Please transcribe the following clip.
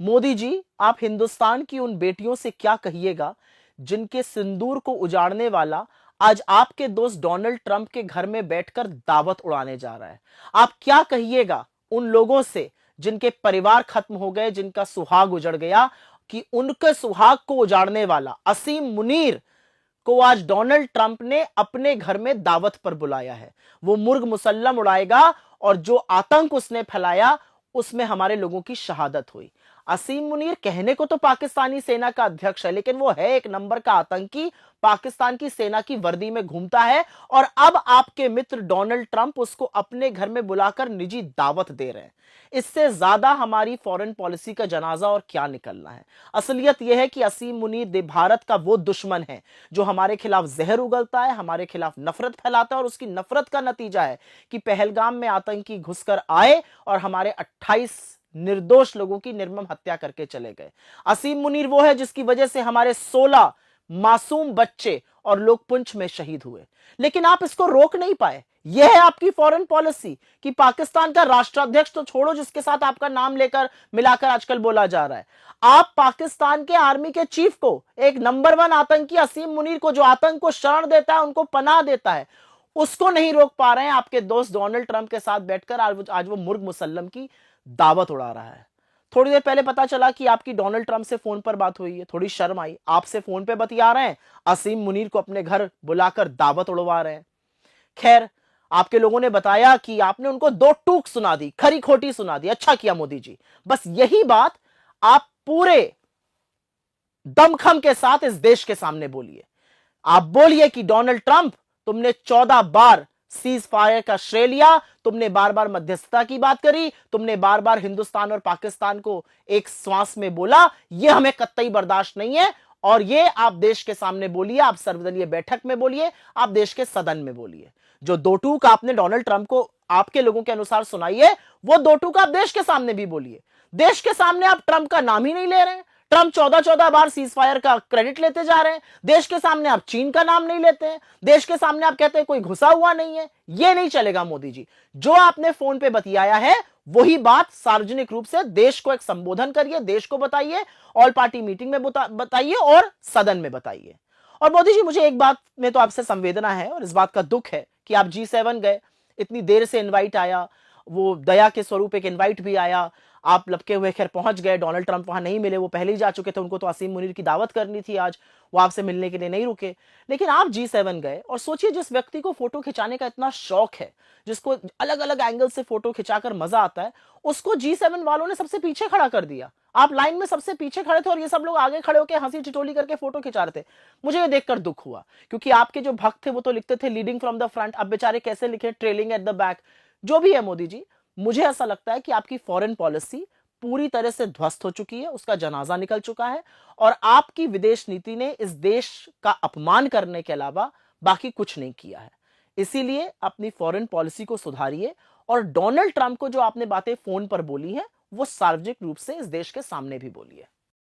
मोदी जी, आप हिंदुस्तान की उन बेटियों से क्या कहिएगा जिनके सिंदूर को उजाड़ने वाला आज आपके दोस्त डोनाल्ड ट्रंप के घर में बैठकर दावत उड़ाने जा रहा है। आप क्या कहिएगा उन लोगों से जिनके परिवार खत्म हो गए, जिनका सुहाग उजड़ गया, कि उनके सुहाग को उजाड़ने वाला असीम मुनीर को आज डोनाल्ड ट्रंप ने अपने घर में दावत पर बुलाया है। वो मुर्ग मुसल्लम उड़ाएगा और जो आतंक उसने फैलाया उसमें हमारे लोगों की शहादत हुई। असीम मुनीर कहने को तो पाकिस्तानी सेना का अध्यक्ष है, लेकिन वो है एक नंबर का आतंकी, पाकिस्तान की सेना की वर्दी में घूमता है। और अब आपके मित्र डोनाल्ड ट्रंप उसको अपने घर में बुलाकर निजी दावत दे रहे हैं। इससे ज्यादा हमारी फॉरेन पॉलिसी का जनाजा और क्या निकलना है। असलियत यह है कि असीम मुनीर भारत का वो दुश्मन है जो हमारे खिलाफ जहर उगलता है, हमारे खिलाफ नफरत फैलाता है, और उसकी नफरत का नतीजा है कि पहलगाम में आतंकी घुसकर आए और हमारे 28 निर्दोष लोगों की निर्मम हत्या करके चले गए। असीम मुनीर वो है जिसकी वजह से हमारे 16 मासूम बच्चे और लोग पुंछ में शहीद हुए, लेकिन आप इसको रोक नहीं पाए। यह है आपकी फॉरेन पॉलिसी कि पाकिस्तान का राष्ट्राध्यक्ष तो छोड़ो, जिसके साथ आपका नाम लेकर मिलाकर आजकल बोला जा रहा है, आप पाकिस्तान के आर्मी के चीफ को, एक नंबर 1 आतंकी असीम मुनीर को, जो आतंक को शरण देता है, उनको पनाह देता है, उसको नहीं रोक पा रहे हैं। आपके दोस्त डोनाल्ड ट्रंप के साथ बैठकर आज वो मुर्ग मुसल्लम की दावत उड़ा रहा है। थोड़ी देर पहले पता चला कि आपकी डोनाल्ड ट्रंप से फोन पर बात हुई है, थोड़ी शर्म आई, आपसे फोन पे बतिया रहे हैं, असीम मुनीर को अपने घर बुलाकर दावत उड़वा रहे हैं। खैर, आपके लोगों ने बताया कि आपने उनको 2 टूक सुना दी, खरी खोटी सुना दी। अच्छा किया मोदी जी, बस यही बात आप पूरे दमखम के साथ इस देश के सामने बोलिए। आप बोलिए कि डोनाल्ड ट्रंप, तुमने 14 बार सीज फायर का श्रेय लिया, तुमने बार बार मध्यस्थता की बात करी, तुमने बार बार हिंदुस्तान और पाकिस्तान को एक श्वास में बोला, यह हमें कतई बर्दाश्त नहीं है। और ये आप देश के सामने बोलिए, आप सर्वदलीय बैठक में बोलिए, आप देश के सदन में बोलिए। जो 2 टूक आपने डोनाल्ड ट्रंप को आपके लोगों के अनुसार सुनाई है, वो 2 टूक आप देश के सामने भी बोलिए। देश के सामने आप ट्रंप का नाम ही नहीं ले रहे हैं। ट्रंप 14 बार सीज फायर का क्रेडिट लेते जा रहे हैं। देश के सामने आप चीन का नाम नहीं लेते हैं। देश के सामने आप कहते हैं कोई घुसा हुआ नहीं है। यह नहीं चलेगा मोदी जी। जो आपने फोन पे बतियाया है वही बात सार्वजनिक रूप से देश को एक संबोधन करिए, देश को बताइए, ऑल पार्टी मीटिंग में बताइए और सदन में बताइए। और मोदी जी, मुझे एक बात में तो आपसे संवेदना है और इस बात का दुख है कि आप G7 गए, इतनी देर से इनवाइट आया, वो दया के स्वरूप एक इनवाइट भी आया, आप लपके हुए खैर पहुंच गए। डोनाल्ड ट्रंप वहां नहीं मिले, वो पहले ही जा चुके थे, उनको तो असीम मुनीर की दावत करनी थी आज, वो आपसे मिलने के लिए नहीं रुके। लेकिन आप G7 गए और सोचिए, जिस व्यक्ति को फोटो खिंचाने का इतना शौक है, जिसको अलग अलग एंगल से फोटो खिंचाकर मजा आता है, उसको G7 वालों ने सबसे पीछे खड़ा कर दिया। आप लाइन में सबसे पीछे खड़े थे और ये सब लोग आगे खड़े होकर हंसी ठिठोली करके फोटो खिंचा रहे थे। मुझे ये देखकर दुख हुआ, क्योंकि आपके जो भक्त थे वो तो लिखते थे लीडिंग फ्रॉम द फ्रंट, अब बेचारे कैसे लिखे ट्रेलिंग एट द बैक। जो भी है मोदी जी, मुझे ऐसा लगता है कि आपकी फॉरेन पॉलिसी पूरी तरह से ध्वस्त हो चुकी है, उसका जनाजा निकल चुका है, और आपकी विदेश नीति ने इस देश का अपमान करने के अलावा बाकी कुछ नहीं किया है। इसीलिए अपनी फॉरेन पॉलिसी को सुधारिए और डोनाल्ड ट्रंप को जो आपने बातें फोन पर बोली हैं वो सार्वजनिक रूप से इस देश के सामने भी बोलिए।